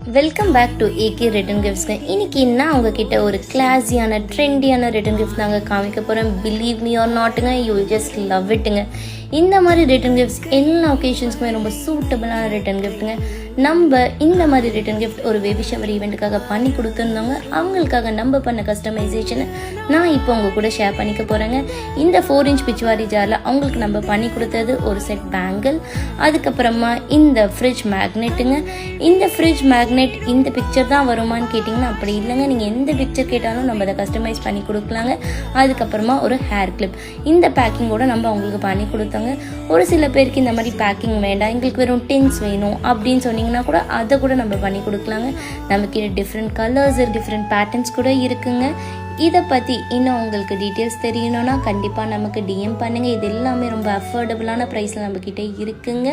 Welcome back to AK return கிஃப்ட்ஸ்ங்க. இன்னைக்கு நான் உங்ககிட்ட ஒரு கிளாஸியான ட்ரெண்டியான ரிட்டன் கிஃப்ட் நாங்கள் காமிக்க போகிறேன். பிலீவ் மீ ஆர் நாட்டுங்க, யூ வில் ஜஸ்ட் லவ் இட்டுங்க. இந்த மாதிரி ரிட்டன் கிஃப்ட்ஸ் எல்லா ஒகேஷன்ஸ்க்குமே ரொம்ப சூட்டபிளான ரிட்டன் கிஃப்ட்டுங்க. நம்ம இந்த மாதிரி ரிட்டன் கிஃப்ட் ஒரு பேபி ஷவர் ஈவெண்ட்டுக்காக பண்ணி கொடுத்துருந்தோங்க. அவங்களுக்காக நம்ம பண்ண கஸ்டமைசேஷனை நான் இப்போ உங்கள் கூட ஷேர் பண்ணிக்க போகிறேங்க. இந்த 4 inch பிச்சுவாரி ஜாரில் அவங்களுக்கு நம்ம பண்ணி கொடுத்தது ஒரு செட் பேங்கிள், அதுக்கப்புறமா இந்த ஃப்ரிட்ஜ் மேக்னெட்டுங்க. இந்த ஃப்ரிட்ஜ் மேக்னெட் இந்த பிக்சர் தான் வருமானு கேட்டிங்கன்னா அப்படி இல்லைங்க, நீங்கள் எந்த பிக்சர் கேட்டாலும் நம்ம அதை கஸ்டமைஸ் பண்ணி கொடுக்கலாங்க. அதுக்கப்புறமா ஒரு ஹேர் கிளிப், இந்த பேக்கிங்கோட நம்ம அவங்களுக்கு பண்ணி கொடுத்தாங்க. ஒரு சில பேருக்கு இந்த மாதிரி பேக்கிங் வேண்டாம், எங்களுக்கு வெறும் டின்ஸ் வேணும் அப்படின்னு சொன்னீங்கன்னா கூட அதை கூட நம்ம பண்ணி கொடுக்கலாங்க. நமக்கு டிஃப்ரெண்ட் கலர்ஸ், டிஃப்ரெண்ட் பேட்டர்ன்ஸ் கூட இருக்குங்க. இதை பற்றி இன்னும் உங்களுக்கு டீட்டெயில்ஸ் தெரியணும்னா கண்டிப்பாக நமக்கு டிஎம் பண்ணுங்கள். இது எல்லாமே ரொம்ப அஃபோர்டபுளான ப்ரைஸில் நம்மக்கிட்ட இருக்குங்க.